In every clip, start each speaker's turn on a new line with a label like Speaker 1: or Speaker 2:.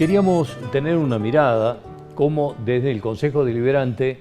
Speaker 1: queríamos tener una mirada cómo desde el Consejo Deliberante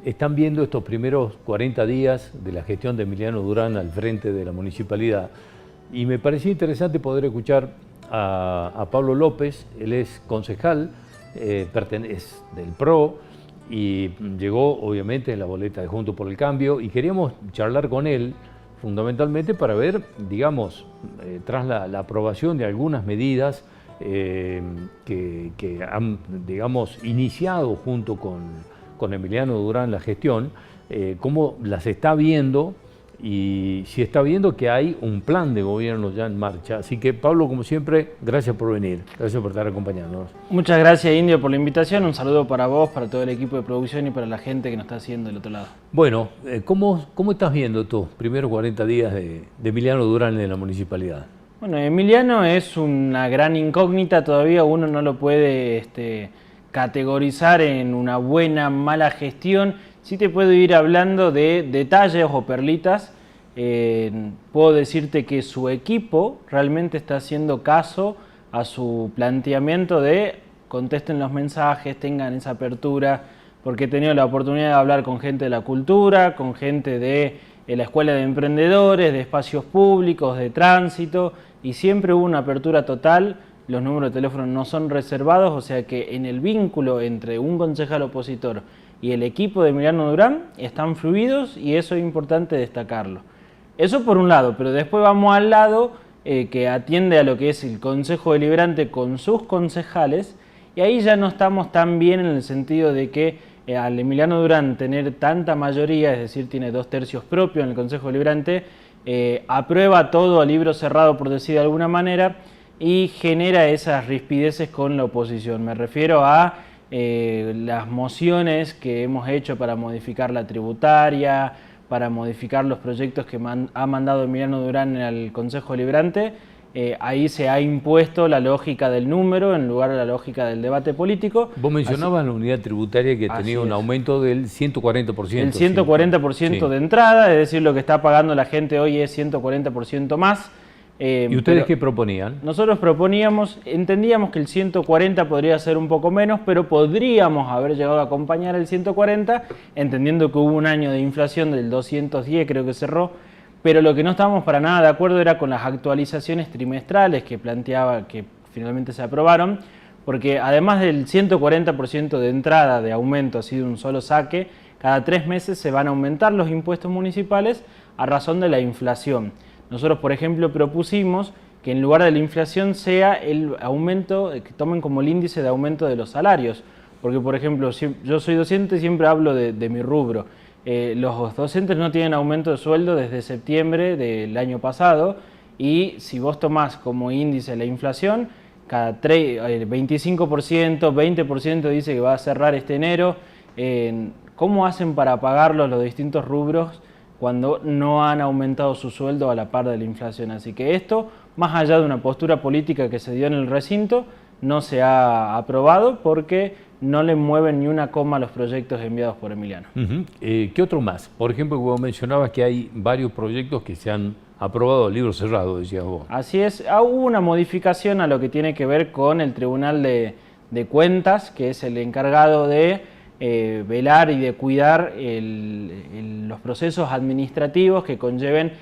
Speaker 1: están viendo estos primeros 40 días de la gestión de Emiliano Durán al frente de la municipalidad. Y me parecía interesante poder escuchar a Pablo López. Él es concejal, pertenece del PRO y llegó obviamente en la boleta de Juntos por el Cambio, y queríamos charlar con él fundamentalmente para ver, digamos, tras la aprobación de algunas medidas que han, digamos, iniciado junto con Emiliano Durán la gestión, cómo las está viendo y si está viendo que hay un plan de gobierno ya en marcha. Así que, Pablo, como siempre, gracias por venir, gracias por estar acompañándonos.
Speaker 2: Muchas gracias, Indio, por la invitación. Un saludo para vos, para todo el equipo de producción y para la gente que nos está haciendo del otro lado.
Speaker 1: Bueno, ¿cómo estás viendo estos primeros 40 días de Emiliano Durán en la municipalidad?
Speaker 2: Bueno, Emiliano es una gran incógnita, todavía uno no lo puede categorizar en una buena, mala gestión. Sí te puedo ir hablando de detalles o perlitas. Puedo decirte que su equipo realmente está haciendo caso a su planteamiento de contesten los mensajes, tengan esa apertura, porque he tenido la oportunidad de hablar con gente de la cultura, con gente de la Escuela de Emprendedores, de espacios públicos, de tránsito, y siempre hubo una apertura total. Los números de teléfono no son reservados, o sea que en el vínculo entre un concejal opositor y el equipo de Emiliano Durán están fluidos, y eso es importante destacarlo. Eso por un lado, pero después vamos al lado que atiende a lo que es el Consejo Deliberante con sus concejales, y ahí ya no estamos tan bien en el sentido de que al Emiliano Durán tener tanta mayoría, es decir, tiene 2/3 propio en el Consejo Deliberante, aprueba todo a libro cerrado, por decir de alguna manera, y genera esas rispideces con la oposición. Me refiero a las mociones que hemos hecho para modificar la tributaria, para modificar los proyectos que ha mandado Emiliano Durán al Consejo Deliberante. Ahí se ha impuesto la lógica del número en lugar de la lógica del debate político.
Speaker 1: Vos mencionabas la unidad tributaria que tenía un aumento del 140%.
Speaker 2: El 140% sí. De entrada, es decir, lo que está pagando la gente hoy es 140% más.
Speaker 1: ¿Y ustedes qué proponían?
Speaker 2: Nosotros proponíamos, entendíamos que el 140 podría ser un poco menos, pero podríamos haber llegado a acompañar el 140, entendiendo que hubo un año de inflación del 210, creo que cerró, pero lo que no estábamos para nada de acuerdo era con las actualizaciones trimestrales que planteaba, que finalmente se aprobaron, porque además del 140% de entrada de aumento, así de un solo saque, cada 3 meses se van a aumentar los impuestos municipales a razón de la inflación. Nosotros, por ejemplo, propusimos que en lugar de la inflación sea el aumento, que tomen como el índice de aumento de los salarios. Porque, por ejemplo, yo soy docente y siempre hablo de mi rubro. Los docentes no tienen aumento de sueldo desde septiembre del año pasado, y si vos tomás como índice la inflación, cada 25%, 20% dice que va a cerrar este enero. ¿Cómo hacen para pagarlos los distintos rubros cuando no han aumentado su sueldo a la par de la inflación? Así que esto, más allá de una postura política que se dio en el recinto, no se ha aprobado porque no le mueven ni una coma a los proyectos enviados por Emiliano.
Speaker 1: ¿Qué otro más? Por ejemplo, vos mencionabas que hay varios proyectos que se han aprobado a libro cerrado, decías vos.
Speaker 2: Así es, hubo una modificación a lo que tiene que ver con el Tribunal de Cuentas, que es el encargado de velar y de cuidar los procesos administrativos que conlleven,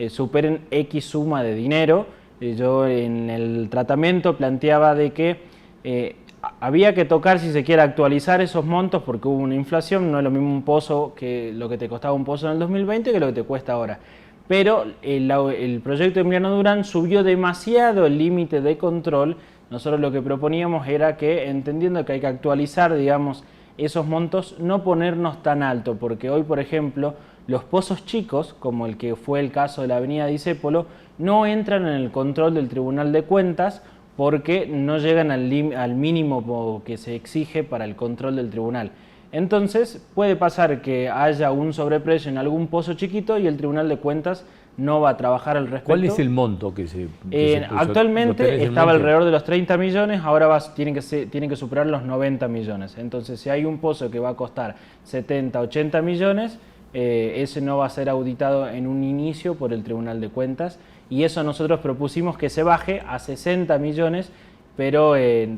Speaker 2: superen X suma de dinero. Yo en el tratamiento planteaba de que había que tocar, si se quiere, actualizar esos montos porque hubo una inflación. No es lo mismo un pozo que lo que te costaba un pozo en el 2020 que lo que te cuesta ahora. Pero el proyecto de Emiliano Durán subió demasiado el límite de control. Nosotros lo que proponíamos era que, entendiendo que hay que actualizar, digamos, esos montos, no ponernos tan alto, porque hoy, por ejemplo, los pozos chicos, como el que fue el caso de la avenida Discépolo, no entran en el control del Tribunal de Cuentas porque no llegan al mínimo que se exige para el control del tribunal. Entonces puede pasar que haya un sobreprecio en algún pozo chiquito y el Tribunal de Cuentas no va a trabajar al respecto.
Speaker 1: ¿Cuál es el monto que se puso?
Speaker 2: Actualmente estaba alrededor de los 30 millones, ahora tienen que superar los 90 millones. Entonces, si hay un pozo que va a costar 70, 80 millones, ese no va a ser auditado en un inicio por el Tribunal de Cuentas, y eso nosotros propusimos que se baje a 60 millones pero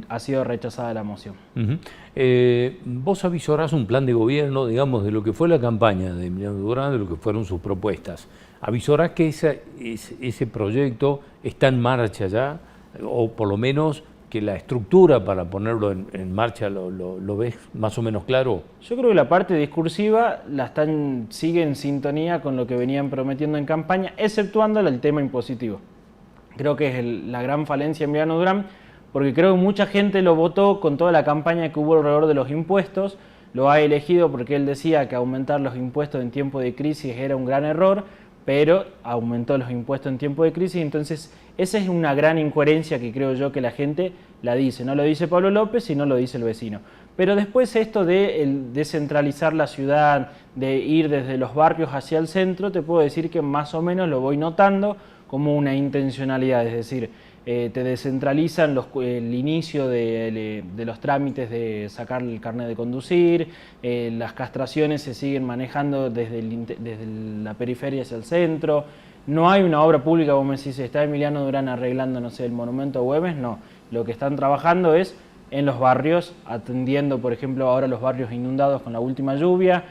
Speaker 2: ha sido rechazada la moción.
Speaker 1: Vos avisorás un plan de gobierno, digamos, de lo que fue la campaña de Emiliano Durán, de lo que fueron sus propuestas. ¿Avisorás que ese proyecto está en marcha ya? O por lo menos que la estructura para ponerlo en marcha lo ves más o menos claro.
Speaker 2: Yo creo que la parte discursiva sigue en sintonía con lo que venían prometiendo en campaña, exceptuando el tema impositivo. Creo que es la gran falencia de Emiliano Durán, porque creo que mucha gente lo votó con toda la campaña que hubo alrededor de los impuestos, lo ha elegido porque él decía que aumentar los impuestos en tiempo de crisis era un gran error, pero aumentó los impuestos en tiempo de crisis, entonces esa es una gran incoherencia que creo yo que la gente la dice. No lo dice Pablo López, sino lo dice el vecino. Pero después esto de descentralizar la ciudad, de ir desde los barrios hacia el centro, te puedo decir que más o menos lo voy notando como una intencionalidad, es decir, te descentralizan el inicio de los trámites de sacar el carnet de conducir, las castraciones se siguen manejando desde la periferia hacia el centro, no hay una obra pública, vos me decís, está Emiliano Durán arreglando, no sé, el monumento a Güemes, no, lo que están trabajando es en los barrios, atendiendo, por ejemplo, ahora los barrios inundados con la última lluvia.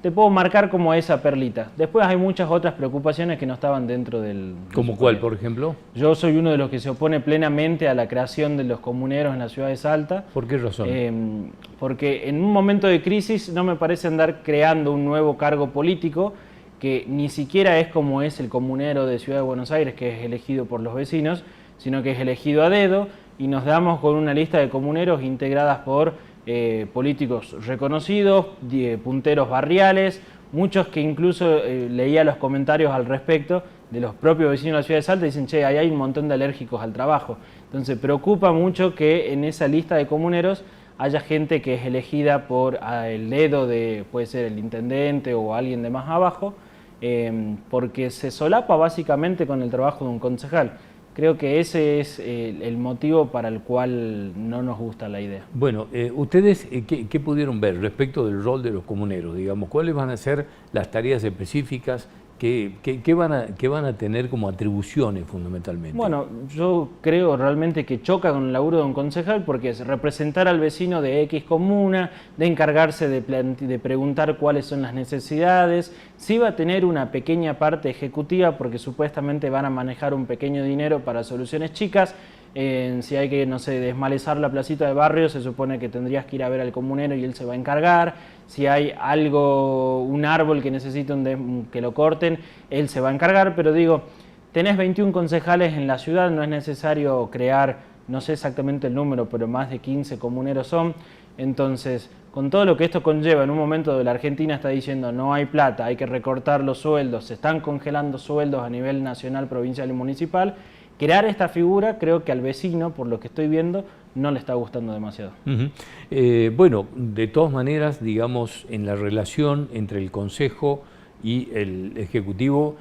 Speaker 2: Te puedo marcar como esa perlita. Después hay muchas otras preocupaciones que no estaban dentro del...
Speaker 1: ¿Como cuál, por ejemplo?
Speaker 2: Yo soy uno de los que se opone plenamente a la creación de los comuneros en la ciudad de Salta.
Speaker 1: ¿Por qué razón?
Speaker 2: Porque en un momento de crisis no me parece andar creando un nuevo cargo político que ni siquiera es como es el comunero de Ciudad de Buenos Aires, que es elegido por los vecinos, sino que es elegido a dedo, y nos damos con una lista de comuneros integradas por políticos reconocidos, punteros barriales, muchos que incluso leía los comentarios al respecto de los propios vecinos de la ciudad de Salta y dicen, che, ahí hay un montón de alérgicos al trabajo. Entonces preocupa mucho que en esa lista de comuneros haya gente que es elegida por el dedo de, puede ser el intendente o alguien de más abajo, porque se solapa básicamente con el trabajo de un concejal. Creo que ese es el motivo para el cual no nos gusta la idea.
Speaker 1: Bueno, ¿ustedes qué pudieron ver respecto del rol de los comuneros? Digamos, ¿cuáles van a ser las tareas específicas? ¿Qué van a tener como atribuciones fundamentalmente?
Speaker 2: Bueno, yo creo realmente que choca con el laburo de un concejal porque es representar al vecino de X comuna, de encargarse de preguntar cuáles son las necesidades. Sí va a tener una pequeña parte ejecutiva porque supuestamente van a manejar un pequeño dinero para soluciones chicas. Si hay que, no sé, desmalezar la placita de barrio, se supone que tendrías que ir a ver al comunero y él se va a encargar. Si hay algo, un árbol que necesita que lo corten, él se va a encargar. Pero digo, tenés 21 concejales en la ciudad, no es necesario crear, no sé exactamente el número, pero más de 15 comuneros son. Entonces, con todo lo que esto conlleva, en un momento donde la Argentina está diciendo no hay plata, hay que recortar los sueldos, se están congelando sueldos a nivel nacional, provincial y municipal, crear esta figura creo que al vecino, por lo que estoy viendo, no le está gustando demasiado.
Speaker 1: Bueno, de todas maneras, digamos, en la relación entre el Consejo y el Ejecutivo,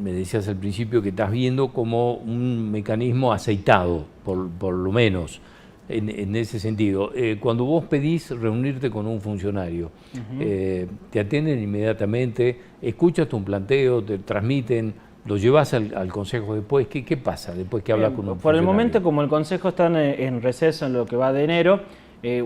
Speaker 1: me decías al principio que estás viendo como un mecanismo aceitado, por lo menos, en ese sentido. Cuando vos pedís reunirte con un funcionario, te atienden inmediatamente, escuchas un planteo, te transmiten, lo llevas al Consejo después. ¿Qué pasa después que hablas con un funcionario?
Speaker 2: Por el momento, como el Consejo está en receso en lo que va de enero,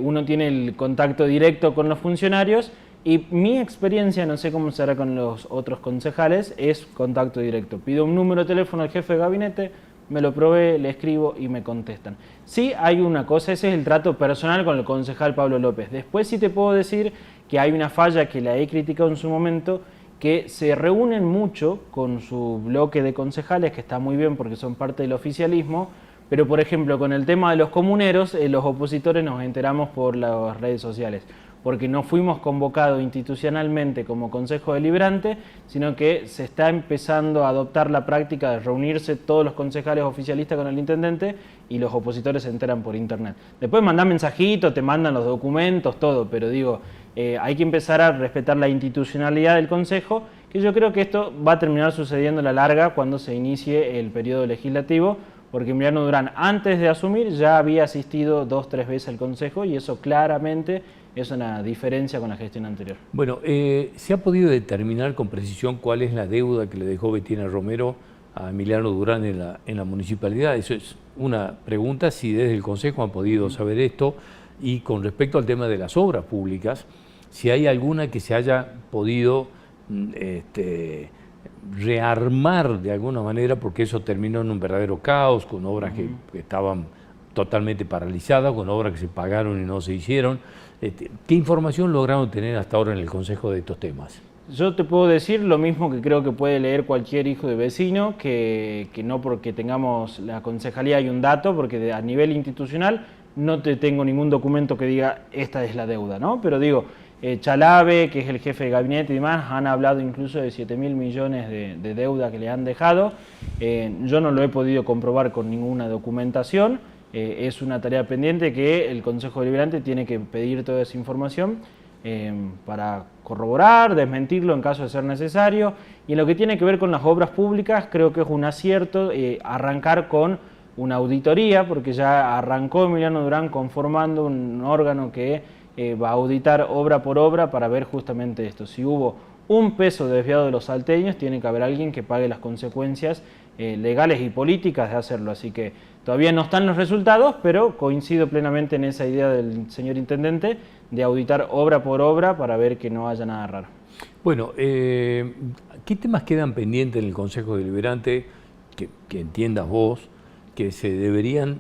Speaker 2: uno tiene el contacto directo con los funcionarios y mi experiencia, no sé cómo será con los otros concejales, es contacto directo. Pido un número de teléfono al jefe de gabinete, me lo provee, le escribo y me contestan. Sí hay una cosa, ese es el trato personal con el concejal Pablo López. Después sí te puedo decir que hay una falla que la he criticado en su momento, que se reúnen mucho con su bloque de concejales, que está muy bien porque son parte del oficialismo, pero por ejemplo con el tema de los comuneros, los opositores nos enteramos por las redes sociales, porque no fuimos convocados institucionalmente como Consejo Deliberante, sino que se está empezando a adoptar la práctica de reunirse todos los concejales oficialistas con el intendente y los opositores se enteran por internet. Después mandan mensajitos, te mandan los documentos, todo, pero digo, hay que empezar a respetar la institucionalidad del Consejo, que yo creo que esto va a terminar sucediendo a la larga cuando se inicie el periodo legislativo, porque Emiliano Durán antes de asumir ya había asistido 2 o 3 veces al Consejo y eso claramente es una diferencia con la gestión anterior.
Speaker 1: Bueno, ¿se ha podido determinar con precisión cuál es la deuda que le dejó Betina Romero a Emiliano Durán en la municipalidad? Eso es una pregunta, si desde el Consejo han podido saber esto. Y con respecto al tema de las obras públicas, si hay alguna que se haya podido rearmar de alguna manera, porque eso terminó en un verdadero caos, con obras que estaban totalmente paralizadas, con obras que se pagaron y no se hicieron. ¿Qué información lograron tener hasta ahora en el Consejo de estos temas?
Speaker 2: Yo te puedo decir lo mismo que creo que puede leer cualquier hijo de vecino, que no porque tengamos la concejalía hay un dato, porque a nivel institucional no te tengo ningún documento que diga esta es la deuda, ¿no? Pero digo, Chalave, que es el jefe de gabinete y demás, han hablado incluso de 7.000 millones de deuda que le han dejado. Yo no lo he podido comprobar con ninguna documentación. Es una tarea pendiente que el Consejo Deliberante tiene que pedir toda esa información para corroborar, desmentirlo en caso de ser necesario. Y en lo que tiene que ver con las obras públicas, creo que es un acierto arrancar con una auditoría, porque ya arrancó Emiliano Durán conformando un órgano que va a auditar obra por obra para ver justamente esto. Si hubo un peso desviado de los salteños, tiene que haber alguien que pague las consecuencias legales y políticas de hacerlo. Así que todavía no están los resultados, pero coincido plenamente en esa idea del señor intendente de auditar obra por obra para ver que no haya nada raro.
Speaker 1: Bueno, ¿qué temas quedan pendientes en el Consejo Deliberante que entiendas vos que se deberían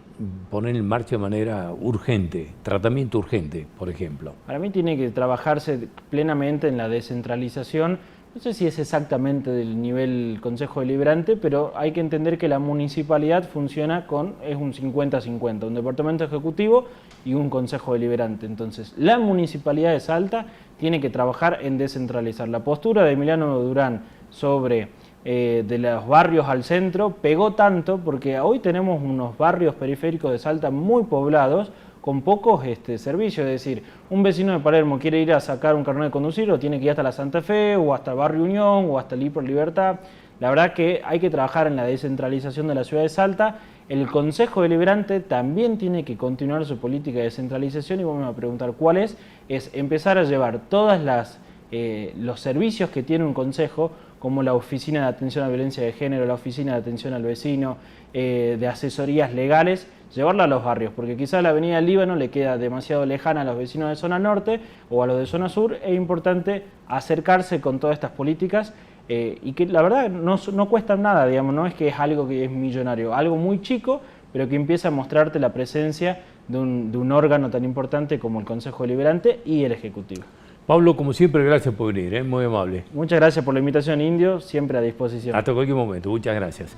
Speaker 1: poner en marcha de manera urgente, tratamiento urgente, por ejemplo?
Speaker 2: Para mí tiene que trabajarse plenamente en la descentralización. No sé si es exactamente del nivel Consejo Deliberante, pero hay que entender que la municipalidad funciona es un 50-50, un departamento ejecutivo y un Consejo Deliberante. Entonces, la municipalidad de Salta tiene que trabajar en descentralizar. La postura de Emiliano Durán sobre de los barrios al centro pegó tanto porque hoy tenemos unos barrios periféricos de Salta muy poblados con pocos servicios, es decir, un vecino de Palermo quiere ir a sacar un carnet de conducir o tiene que ir hasta la Santa Fe o hasta el Barrio Unión o hasta el Hiper Libertad. La verdad que hay que trabajar en la descentralización de la ciudad de Salta. El Consejo Deliberante también tiene que continuar su política de descentralización y vamos a preguntar cuál es empezar a llevar todas los servicios que tiene un consejo, como la Oficina de Atención a Violencia de Género, la Oficina de Atención al Vecino, de asesorías legales, llevarla a los barrios, porque quizá la Avenida del Líbano le queda demasiado lejana a los vecinos de zona norte o a los de zona sur. Es importante acercarse con todas estas políticas y que la verdad no cuesta nada, digamos, no es que es algo que es millonario, algo muy chico, pero que empieza a mostrarte la presencia de un órgano tan importante como el Consejo Deliberante y el Ejecutivo.
Speaker 1: Pablo, como siempre, gracias por venir, muy amable.
Speaker 2: Muchas gracias por la invitación, Indio, siempre a disposición.
Speaker 1: Hasta cualquier momento, muchas gracias.